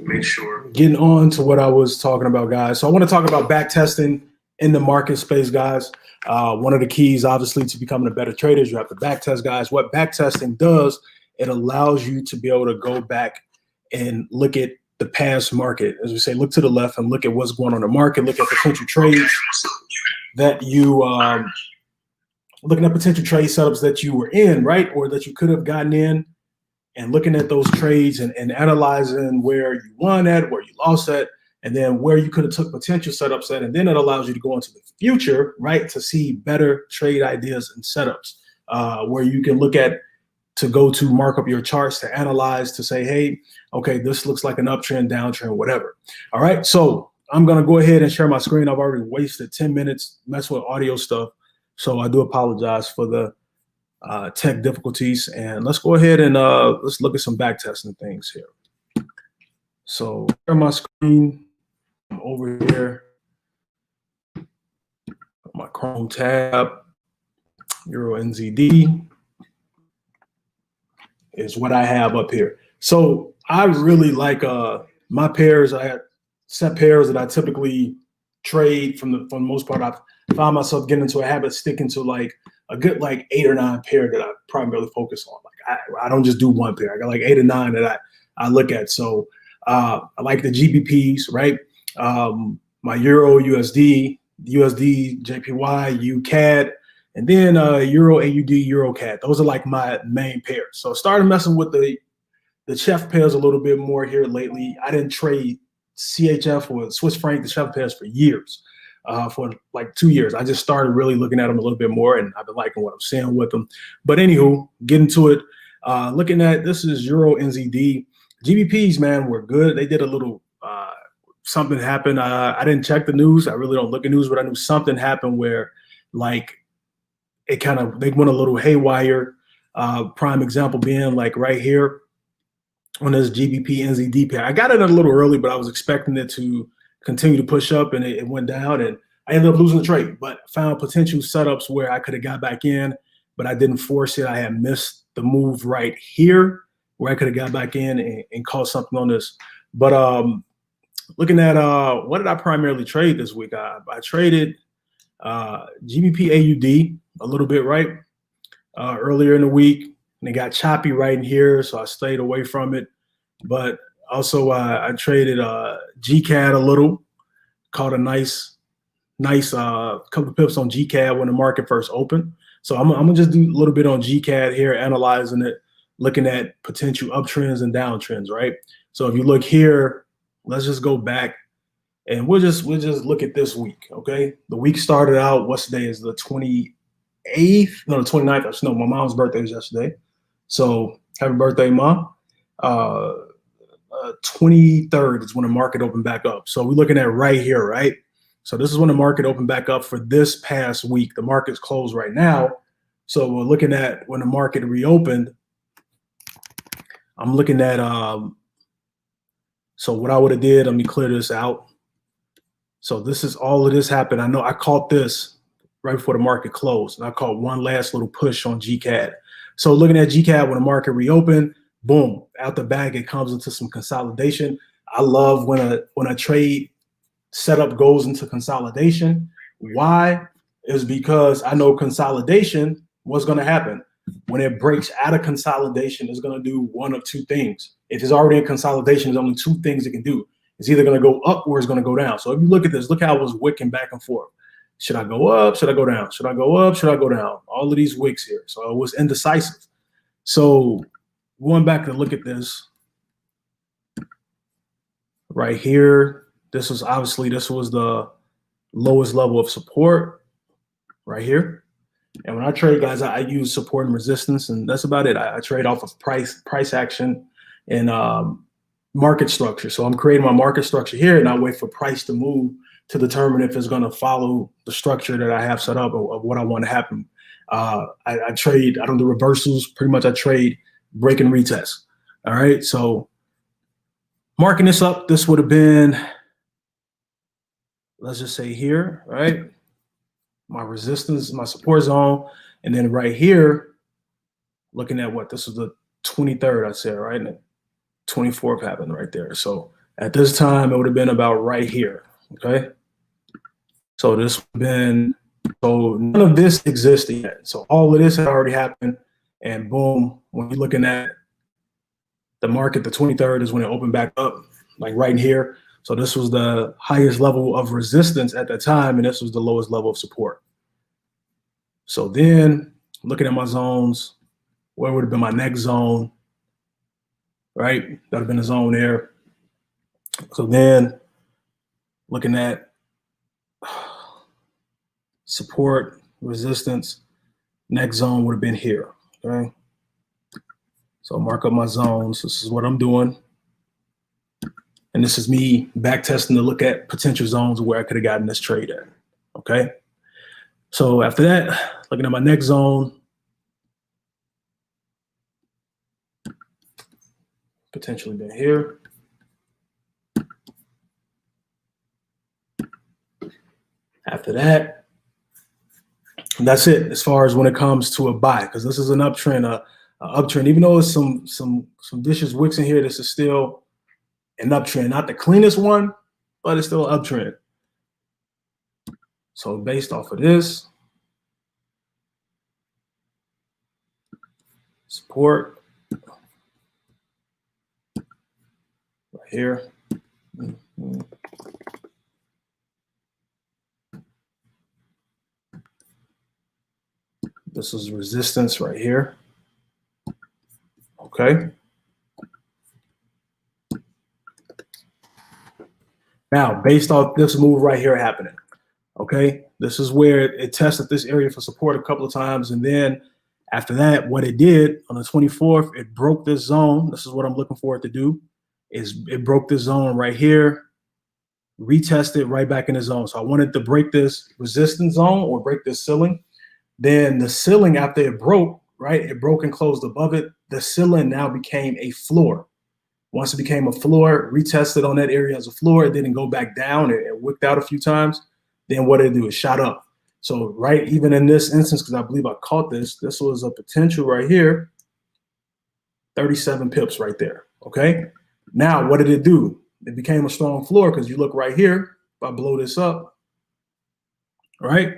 make sure. Getting on to what I was talking about, guys. So I want to talk about back testing in the market space, guys. One of the keys, obviously, to becoming a better trader is you have to back test, guys. What back testing does, it allows you to be able to go back and look at the past market. As we say, look to the left and look at what's going on in the market, look at potential trades that you looking at potential trade setups that you were in, right? Or that you could have gotten in, and looking at those trades and analyzing where you won at, where you lost at, and then where you could have took potential setups at. And then it allows you to go into the future, right, to see better trade ideas and setups where you can look at to go to mark up your charts, to analyze, to say, hey, okay, this looks like an uptrend, downtrend, whatever. All right, so I'm going to go ahead and share my screen. I've already wasted 10 minutes messing with audio stuff. So I do apologize for the tech difficulties, and let's go ahead and let's look at some back testing things here. So share my screen. I'm over here, my Chrome tab, Euro NZD is what I have up here. So I really like my pairs. I had set pairs that I typically trade for the most part. I've found myself getting into a habit, sticking to like a good like 8 or 9 pair that I primarily focus on. Like I don't just do one pair. I got like 8 or 9 that I look at. So I like the GBPs, right? My Euro USD, USD JPY, UCAD, and then Euro AUD, Euro CAD. Those are like my main pairs. So I started messing with the chef pairs a little bit more here lately. I didn't trade CHF or Swiss franc, the chef pairs for years. For like 2 years. I just started really looking at them a little bit more, and I've been liking what I'm seeing with them. But anywho, getting to it, looking at this is Euro NZD. GBPs, man, were good. They did a little something happened. I didn't check the news. I really don't look at news, but I knew something happened where like they went a little haywire. Prime example being like right here on this GBP NZD pair. I got it a little early, but I was expecting it to continue to push up, and it went down, and I ended up losing the trade, but found potential setups where I could have got back in, but I didn't force it. I had missed the move right here where I could have got back in and caught something on this. But looking at what did I primarily trade this week? I traded GBP AUD a little bit, right? Earlier in the week, and it got choppy right in here, so I stayed away from it. But also, I traded GCAD a little, caught a nice couple of pips on GCAD when the market first opened. So I'm gonna just do a little bit on GCAD here, analyzing it, looking at potential uptrends and downtrends, right? So if you look here, let's just go back, and we'll just look at this week, okay? The week started out. What's the day? Is the 28th? No, the 29th. No, my mom's birthday was yesterday. So happy birthday, Mom. 23rd is when the market opened back up. So we're looking at right here, right? So this is when the market opened back up for this past week. The market's closed right now. So we're looking at when the market reopened. I'm looking at, so what I would have did, let me clear this out. So this is all of this happened. I know I caught this right before the market closed, and I caught one last little push on GCAD. So looking at GCAD when the market reopened, boom, out the bag, it comes into some consolidation. I love when a trade setup goes into consolidation. Why? Is because I know consolidation, what's going to happen? When it breaks out of consolidation, it's going to do one of two things. If it's already in consolidation, there's only 2 things it can do. It's either going to go up or it's going to go down. So if you look at this, look how it was wicking back and forth. Should I go up? Should I go down? Should I go up? Should I go down? All of these wicks here. So it was indecisive. So going back to look at this right here, this was the lowest level of support right here. And when I trade, guys, I use support and resistance, and that's about it. I trade off of price action and market structure. So I'm creating my market structure here, and I wait for price to move to determine if it's going to follow the structure that I have set up of what I want to happen. I trade, I don't do reversals. Pretty much I trade break and retest. All right. So marking this up, this would have been, let's just say here, right? My resistance, my support zone. And then right here, looking at what this was the 23rd, I said, right? And the 24th happened right there. So At this time, it would have been about right here, okay? So this would have been, so none of this existed yet. So all of this had already happened, and boom, when you're looking at the market, the 23rd is when it opened back up, like right in here. So this was the highest level of resistance at that time, and this was the lowest level of support. So then looking at my zones, where would have been my next zone, right? That would have been the zone there. So then looking at support, resistance, next zone would have been here, okay? So mark up my zones. This is what I'm doing. And this is me back testing to look at potential zones where I could have gotten this trade at, okay? So after that, looking at my next zone, potentially been here. After that, and that's it as far as when it comes to a buy, because this is an uptrend, uptrend. Even though it's some vicious wicks in here, this is still an uptrend. Not the cleanest one, but it's still an uptrend. So based off of this, support right here. This is resistance right here. Okay. Now, based off this move right here happening, okay, this is where it tested this area for support a couple of times. And then after that, what it did on the 24th, it broke this zone. This is what I'm looking for it to do, is it broke this zone right here, retested right back in the zone. So I wanted to break this resistance zone or break this ceiling. Then the ceiling, after it broke, right, it broke and closed above it. The ceiling now became a floor. Once it became a floor, retested on that area as a floor, it didn't go back down. It wicked out a few times. Then what did it do? It shot up. So right, even in this instance, because I believe I caught this was a potential right here, 37 pips right there, okay? Now, what did it do? It became a strong floor because you look right here, if I blow this up, right?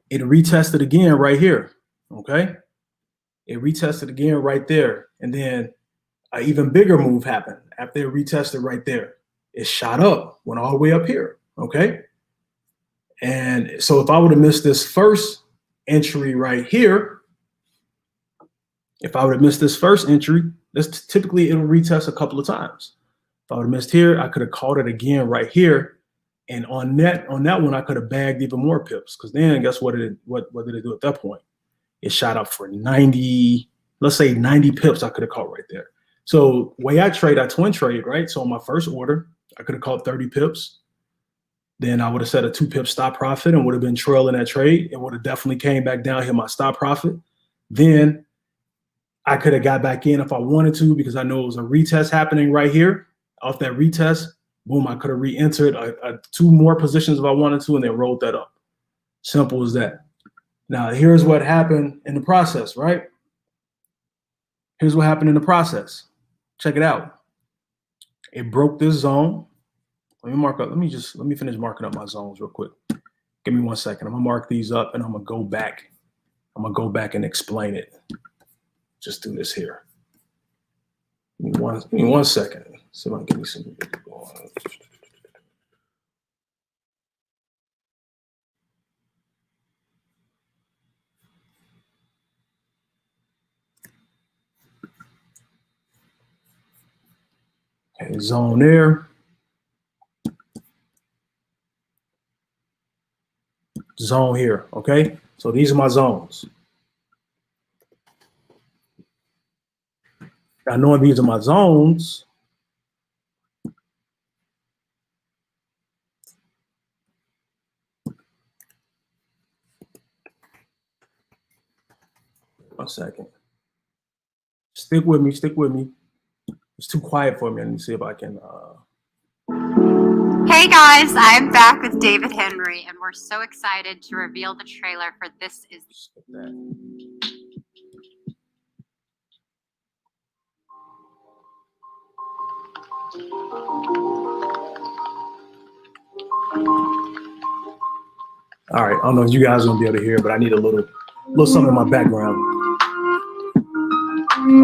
It retested again right here, okay? It retested again right there. And then an even bigger move happened after it retested right there. It shot up, went all the way up here, okay? And so if I would have missed this first entry right here, if I would have missed this first entry, this typically it'll retest a couple of times. If I would have missed here, I could have caught it again right here. And on that one, I could have bagged even more pips, because then guess what did it do at that point? It shot up for 90, let's say 90 pips I could have caught right there. So way I trade, I twin trade, right? So on my first order, I could have caught 30 pips. Then I would have set a 2-pip stop profit and would have been trailing that trade. It would have definitely came back down, hit my stop profit. Then I could have got back in if I wanted to, because I know it was a retest happening right here. Off that retest, boom, I could have re-entered 2 more positions if I wanted to, and then rolled that up. Simple as that. Now, here's what happened in the process, right? Here's what happened in the process. Check it out. It broke this zone. Let me finish marking up my zones real quick. Give me 1 second. I'm gonna mark these up and I'm gonna go back. I'm gonna go back and explain it. Just do this here. Give me one second. See if I can give me some. Okay, zone there. Zone here. Okay, so these are my zones. Now, knowing these are my zones, one second. Stick with me. Stick with me. It's too quiet for me. Let me see if I can. Hey guys, I'm back with David Henry, and we're so excited to reveal the trailer for This Is that. All right, I don't know if you guys are gonna be able to hear, but I need a little something in my background.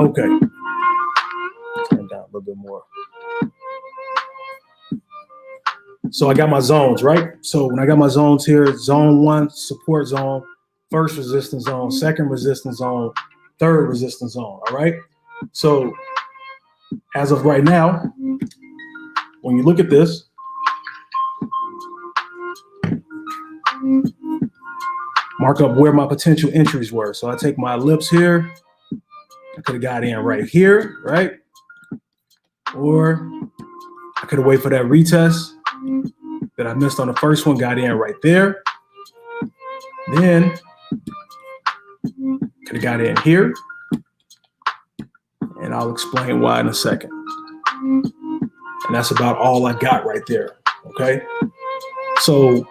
Okay, turn down a little bit more. So I got my zones, right? So when I got my zones here, zone 1, support zone, first resistance zone, second resistance zone, third resistance zone, all right? So as of right now, when you look at this, mark up where my potential entries were. So I take my ellipse here, I could have got in right here, right? Or I could have waited for that retest that I missed on the first one, got in right there. Then could have got in here, and I'll explain why in a second. And that's about all I got right there, okay? So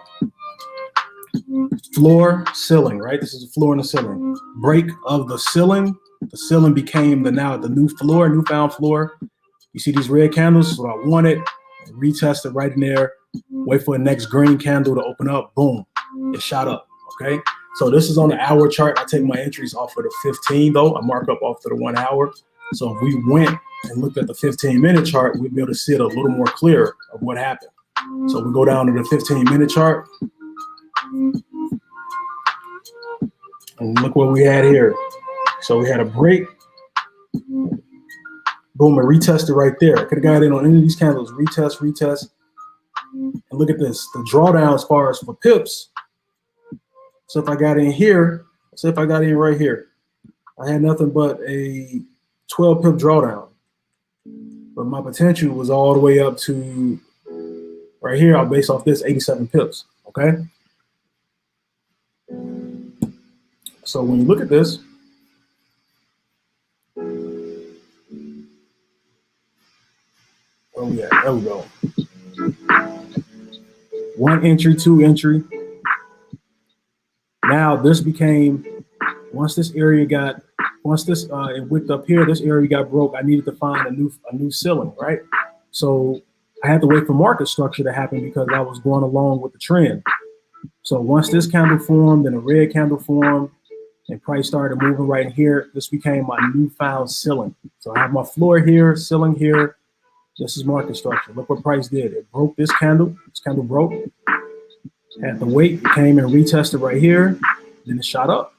floor, ceiling, right? This is the floor and the ceiling. Break of the ceiling became the new floor, newfound floor. You see these red candles, this is what I wanted. Retest it right in there. Wait for the next green candle to open up. Boom, it shot up, okay? So this is on the hour chart. I take my entries off of the 15 though. I mark up off to the 1 hour. So if we went and looked at the 15-minute chart, we'd be able to see it a little more clear of what happened. So we go down to the 15-minute chart. And look what we had here. So we had a break. Boom, it retested right there. I could have got in on any of these candles. Retest. And look at this. The drawdown as far as for pips. So if I got in here, say if I got in right here, I had nothing but a 12 pip drawdown. But my potential was all the way up to right here. I'll base off this 87 pips, okay? So when you look at this, oh yeah, there we go. 1 entry, 2 entry. Now this became, once this it wicked up here, this area got broke, I needed to find a new ceiling, right? So I had to wait for market structure to happen because I was going along with the trend. So once this candle formed and a red candle formed and price started moving right in here, this became my newfound ceiling. So I have my floor here, ceiling here. This is market structure. Look what price did. It broke this candle. This candle broke. Had to wait. It came and retested right here. Then it shot up.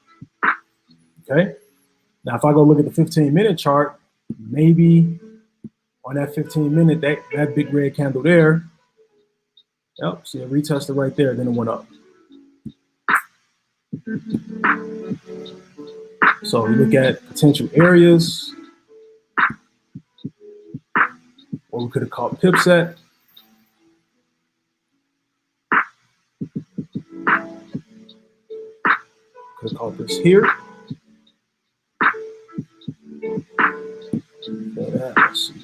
Okay. Now, if I go look at the 15-minute chart, maybe on that 15-minute, that big red candle there, yep, see it retested right there. Then it went up. So we look at potential areas. What we could have called pips at. Could have called this here. Let's see.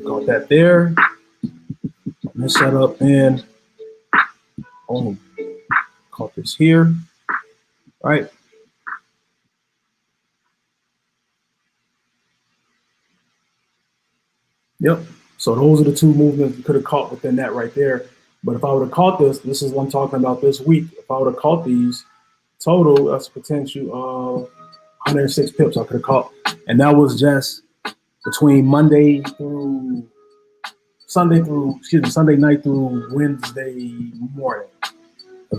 Called that there. This setup in. Oh, caught this here. Right. Yep. So those are the two movements we could have caught within that right there. But if I would have caught this is what I'm talking about this week. If I would have caught these total, that's a potential of 106 pips I could have caught. And that was just between Sunday night through Wednesday morning.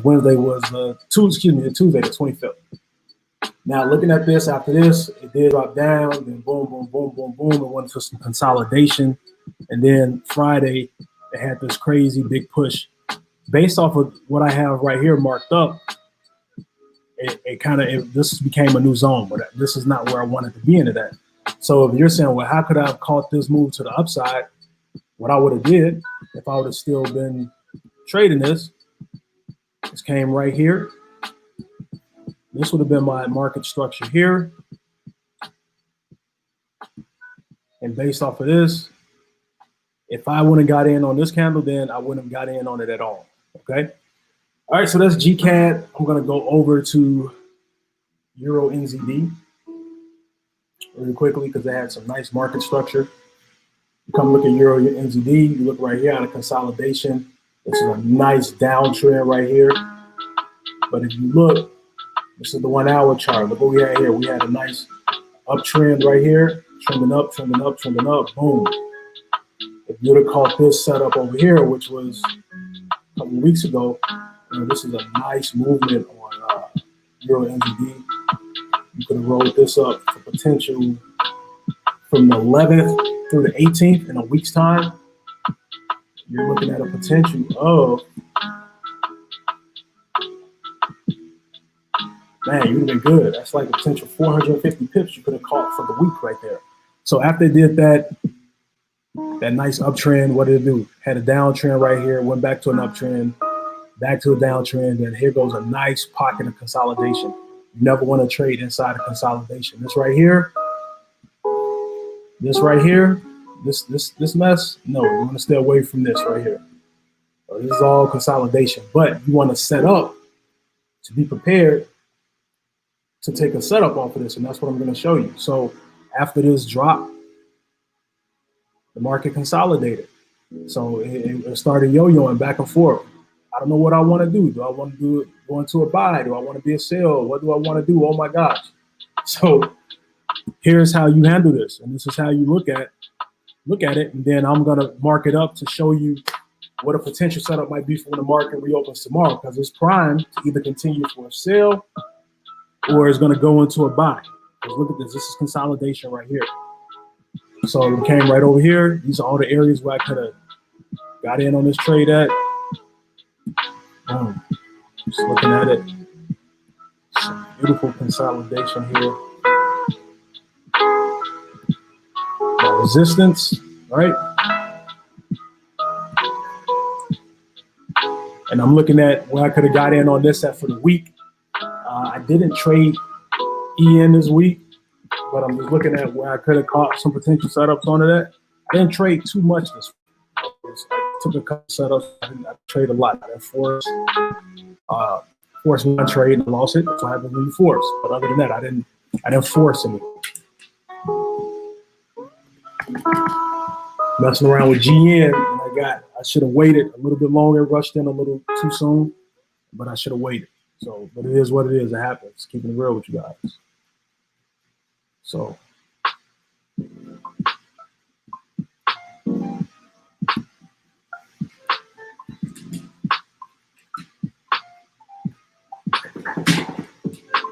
Wednesday was Tuesday the 25th. Now looking at this, after this, it did drop down, then boom, boom, boom, boom, boom. It went to some consolidation. And then Friday, it had this crazy big push. Based off of what I have right here marked up, this became a new zone, but this is not where I wanted to be into that. So if you're saying, well, how could I have caught this move to the upside? What I would have did if I would have still been trading this came right here. This would have been my market structure here. And based off of this, if I wouldn't have got in on this candle, then I wouldn't have got in on it at all, okay? All right, so that's GCAD. I'm gonna go over to Euro NZD really quickly because they had some nice market structure. You come look at Euro NZD, you look right here at a consolidation. This is a nice downtrend right here. But if you look, this is the 1 hour chart. Look what we had here. We had a nice uptrend right here, trending up, trending up, trending up, boom. If you'd have caught this setup over here, which was a couple of weeks ago, this is a nice movement on Euro NZD. You could have rolled this up for potential from the 11th through the 18th in a week's time. You're looking at a potential of, man, you'd have been good. That's like a potential 450 pips you could have caught for the week right there. So after they did that nice uptrend, what did it do? Had a downtrend right here, went back to an uptrend, back to a downtrend, and here goes a nice pocket of consolidation. You never want to trade inside of consolidation. This right here, this mess, no, you want to stay away from this right here. So this is all consolidation, but you want to set up to be prepared to take a setup off of this, and that's what I'm going to show you. So after this drop, the market consolidated. So it started yo-yoing back and forth. I don't know what I want to do. Do I want to do it, go into a buy? Do I want to be a sell? What do I want to do? Oh my gosh. So here's how you handle this. And this is how you look at it. And then I'm going to mark it up to show you what a potential setup might be for when the market reopens tomorrow, because it's primed to either continue for a sell or it's going to go into a buy. Because look at this. This is consolidation right here. So it came right over here. These are all the areas where I could have got in on this trade at. Boom. Just looking at it. Some beautiful consolidation here. Now resistance, right? And I'm looking at where I could have got in on this at for the week. I didn't trade EN this week, but I'm just looking at where I could have caught some potential setups on that. I didn't trade too much this week. I took a couple setups. I didn't trade a lot. I forced one trade and lost it. So I haven't really forced. But other than that, I didn't force any. Messing around with GN, and I should have waited a little bit longer, rushed in a little too soon, but I should have waited. So, but it is what it is. It happens. Keeping it real with you guys. So.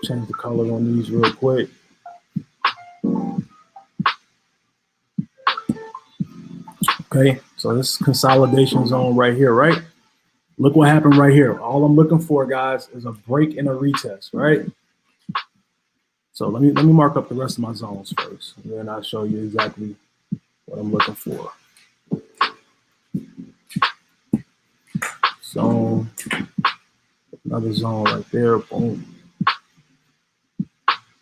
Change the color on these real quick. Okay, so this is consolidation zone right here, right? Look what happened right here. All I'm looking for, guys, is a break and a retest, right? So let me mark up the rest of my zones first, and then I'll show you exactly what I'm looking for. Zone, another zone right there, boom.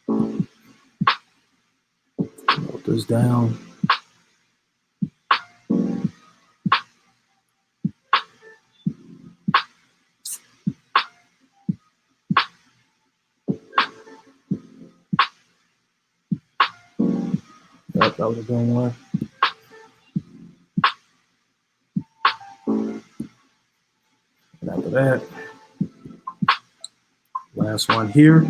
Note this down. Yep, that was a good one. And after that, last one here.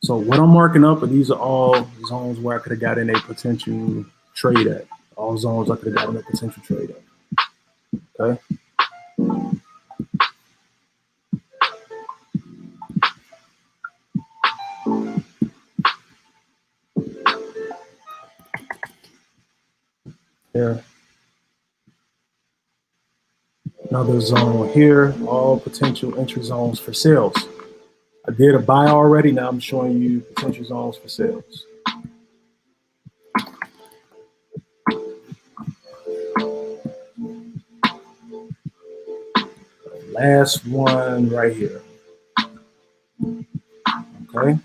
So what I'm marking up, and these are all zones where I could have got in a potential trade at. All zones I could have gotten a potential trade at. Okay. There. Another zone here, all potential entry zones for sales. I did a buy already. Now I'm showing you potential zones for sales. Last one right here. Okay.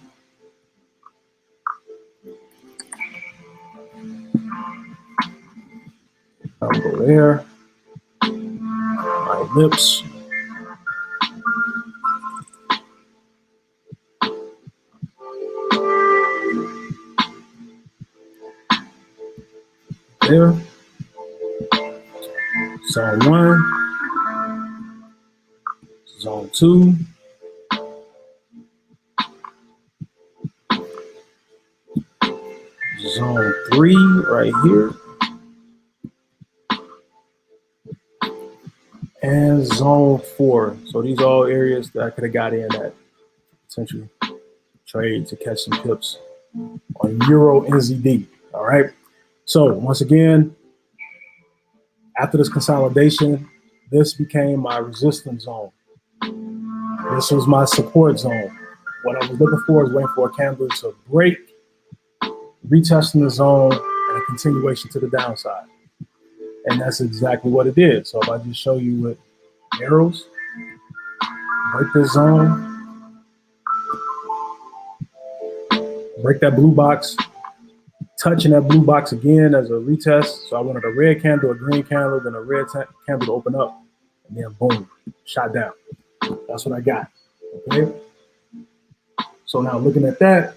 I'll go there. My lips. There. Zone 1, Zone 2, Zone 3 right here, and Zone 4. So these are all areas that I could have got in at potentially trade to catch some pips on Euro NZD. All right. So once again, after this consolidation, this became my resistance zone. This was my support zone. What I was looking for is waiting for a candle to break, retesting the zone, and a continuation to the downside. And that's exactly what it did. So if I just show you with arrows, break this zone, break that blue box, touching that blue box again as a retest. So I wanted a red candle, a green candle, then a red candle to open up, and then boom, shot down. That's what I got. Okay. So now looking at that,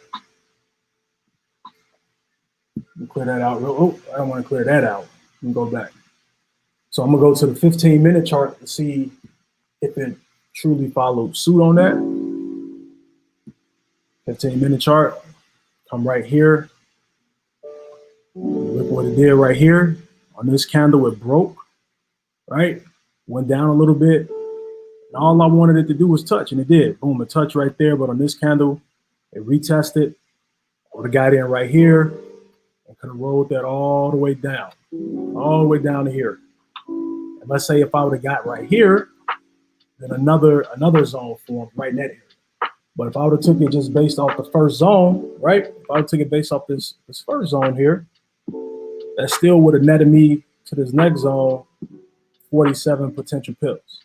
clear that out. Oh, I don't want to clear that out. Let me go back. So I'm gonna go to the 15-minute chart to see if it truly followed suit on that. 15-minute chart. Come right here. Look what it did right here. On this candle, it broke, right? Went down a little bit. And all I wanted it to do was touch, and it did. Boom, it touched right there. But on this candle, it retested. I would have got in right here and could have rolled that all the way down to here. And let's say if I would have got right here, then another zone formed right in that area. But if I would have took it just based off the first zone, right? If I would have took it based off this first zone here, that still would have netted me to this next zone 47 potential pips.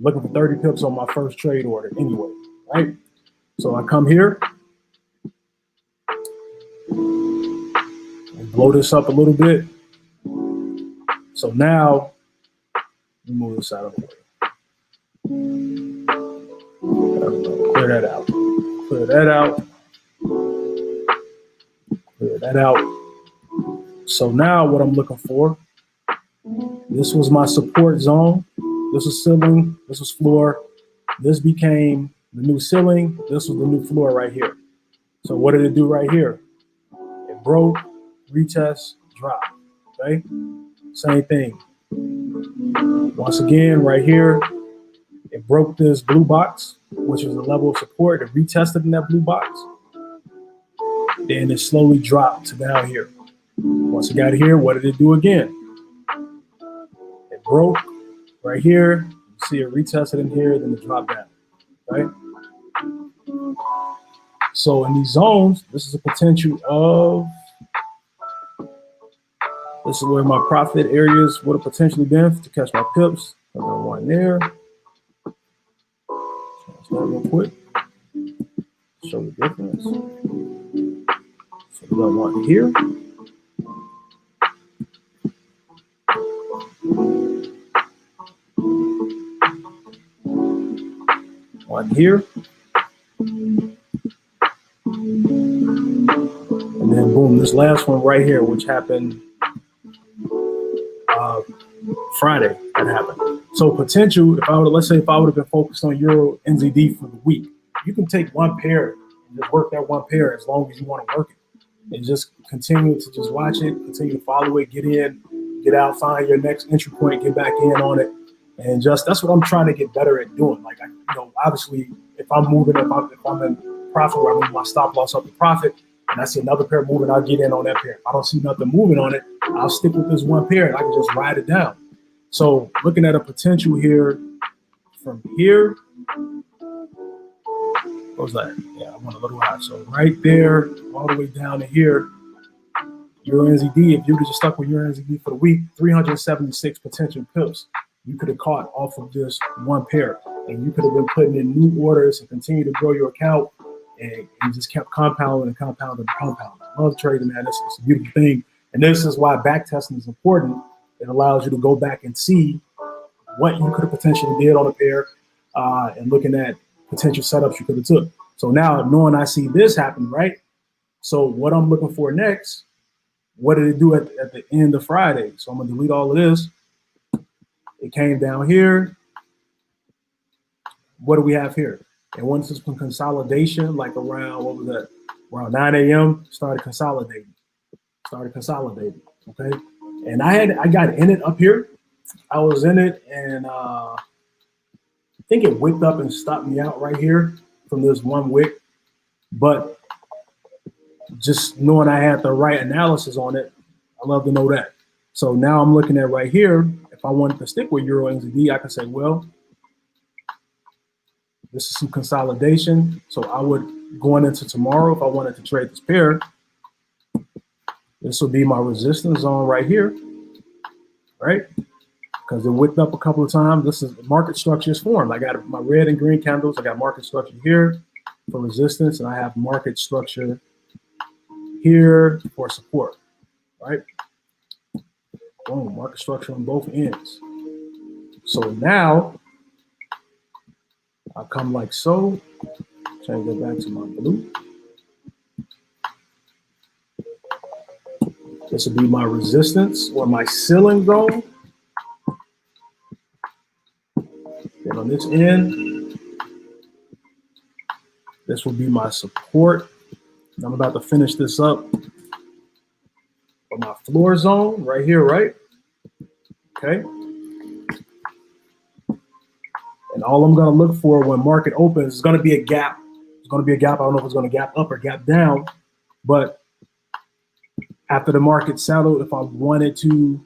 Looking for 30 pips on my first trade order anyway, right? So I come here and blow this up a little bit. So now, let me move this out of the way. Clear that out. Clear that out. Clear that out. So now what I'm looking for, this was my support zone. This was ceiling. This was floor. This became the new ceiling. This was the new floor right here. So what did it do right here? It broke, retest, drop. Okay? Same thing. Once again, right here, it broke this blue box, which is the level of support. It retested in that blue box. Then it slowly dropped to down here. Once it got here, what did it do again? It broke right here. You see it retested in here, then it dropped down, right? So in these zones, this is a potential of, this is where my profit areas would have potentially been to catch my pips. I'm gonna one there. Change that real quick. Show the difference. So we got one here. One here. And then boom, this last one right here, which happened Friday, that happened. So potential, if I would, let's say if I would have been focused on Euro NZD for the week, you can take one pair and just work that one pair as long as you want to work it. And just continue to just watch it, continue to follow it, get in, get out, find your next entry point, get back in on it. And just, that's what I'm trying to get better at doing. Like, obviously, if I'm moving, if I'm in profit where I move my stop loss up to profit, and I see another pair moving, I'll get in on that pair. If I don't see nothing moving on it, I'll stick with this one pair and I can just ride it down. So looking at a potential here from here, what was that? Yeah, I went a little high. So right there, all the way down to here, Euro NZD, if you would just stuck with Euro NZD for the week, 376 potential pips you could have caught off of just one pair. And you could have been putting in new orders and continue to grow your account, and you just kept compounding and compounding and compounding. I love trading, man. It's a beautiful thing. And this is why backtesting is important. It allows you to go back and see what you could have potentially did on a pair and looking at potential setups you could have took. So now knowing I see this happen, right? So what I'm looking for next, what did it do at the end of Friday? So I'm gonna delete all of this. It came down here. What do we have here? And once it's been consolidation, like around, what was that? Around 9 a.m., started consolidating. Okay. And I got in it up here. I was in it, and I think it wicked up and stopped me out right here from this one wick. But just knowing I had the right analysis on it, I love to know that. So now I'm looking at right here. If I wanted to stick with Euro NZD, I can say, well, this is some consolidation. So I would, going into tomorrow, if I wanted to trade this pair, this will be my resistance zone right here, right? Because it wicked up a couple of times. This is market structure is formed. I got my red and green candles. I got market structure here for resistance, and I have market structure here for support, right? Boom, market structure on both ends. So now I come like so. Change it back to my blue. This will be my resistance or my ceiling zone. Then on this end, this will be my support. I'm about to finish this up for my floor zone right here, right? Okay. And all I'm going to look for when market opens is going to be a gap. It's going to be a gap. I don't know if it's going to gap up or gap down, but after the market settled, if I wanted to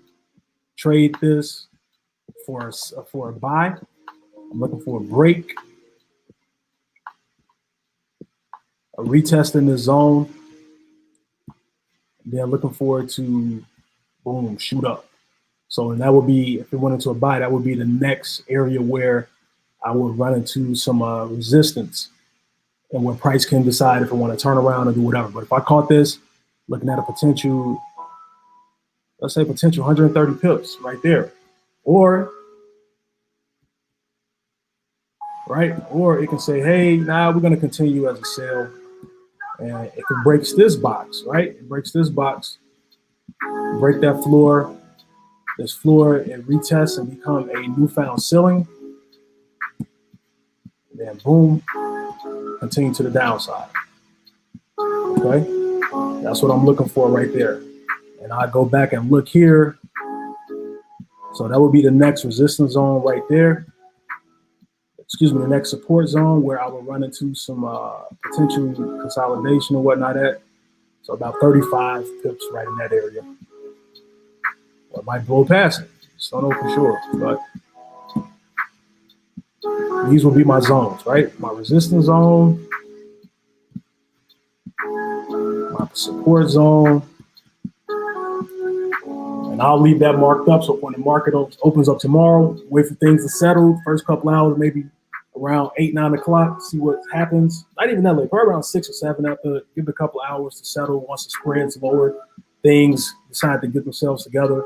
trade this for a buy, I'm looking for a break, a retest in the zone, and then looking forward to, boom, shoot up. So, and that would be, if it went into a buy, that would be the next area where I would run into some resistance, and where price can decide if I want to turn around and do whatever. But if I caught this, looking at a potential, let's say potential 130 pips right there, or it can say, hey, now we're going to continue as a sell. And if it breaks this box, right? It breaks this box, break that floor, this floor, and retest and become a newfound ceiling. And then boom, continue to the downside. Okay? That's what I'm looking for right there. And I go back and look here. So that would be the next resistance zone right there. Excuse me, the next support zone where I will run into some potential consolidation and whatnot at. So about 35 pips right in that area. Or it might blow past it. Just don't know for sure. But these will be my zones, right? My resistance zone, my support zone. And I'll leave that marked up. So when the market opens up tomorrow, wait for things to settle. First couple hours, maybe around 8, 9 o'clock, see what happens. Not even that late, probably around 6 or 7 after, give it a couple hours to settle. Once the spread's lower, things decide to get themselves together,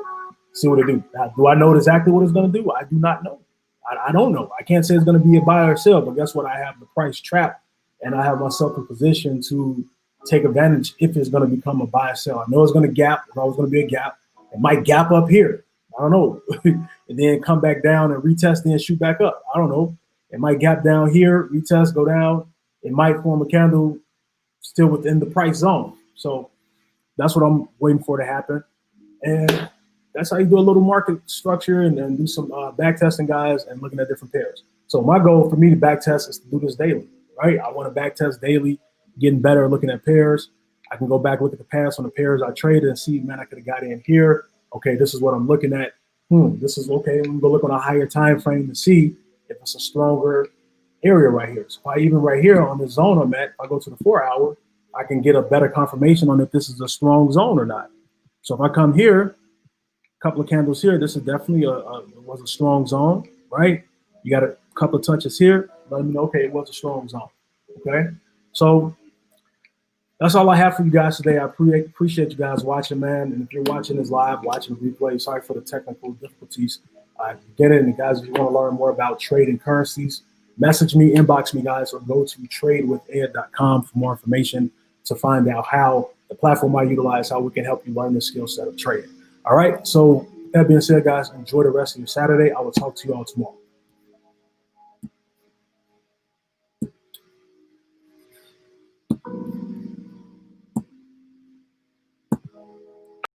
see what they do. Now, do I know exactly what it's going to do? I do not know. I don't know. I can't say it's going to be a buy or sell, but guess what? I have the price trapped, and I have myself in position to take advantage if it's going to become a buy or sell. I know it's going to gap. It's always going to be a gap. It might gap up here. I don't know. And then come back down and retest and shoot back up. I don't know. It might gap down here, retest, go down. It might form a candle still within the price zone. So that's what I'm waiting for to happen. And that's how you do a little market structure and then do some back testing, guys, and looking at different pairs. So my goal for me to back test is to do this daily, right? I want to back test daily, getting better at looking at pairs. I can go back, look at the past on the pairs I traded and see, man, I could have got in here. Okay, this is what I'm looking at. This is okay. I'm going to go look on a higher time frame to see if it's a stronger area right here. So if I even right here on the zone I'm at, if I go to the 4 hour, I can get a better confirmation on if this is a strong zone or not. So if I come here, a couple of candles here, this is definitely was a strong zone, right? You got a couple of touches here, let me know, okay, it was a strong zone, okay? So that's all I have for you guys today. I appreciate you guys watching, man. And if you're watching this live, watching the replay, sorry for the technical difficulties. Get in, and guys, if you want to learn more about trading currencies, message me, inbox me, guys, or go to tradewithed.com for more information to find out how the platform I utilize, how we can help you learn the skill set of trading. All right, so that being said, guys, enjoy the rest of your Saturday. I will talk to you all tomorrow.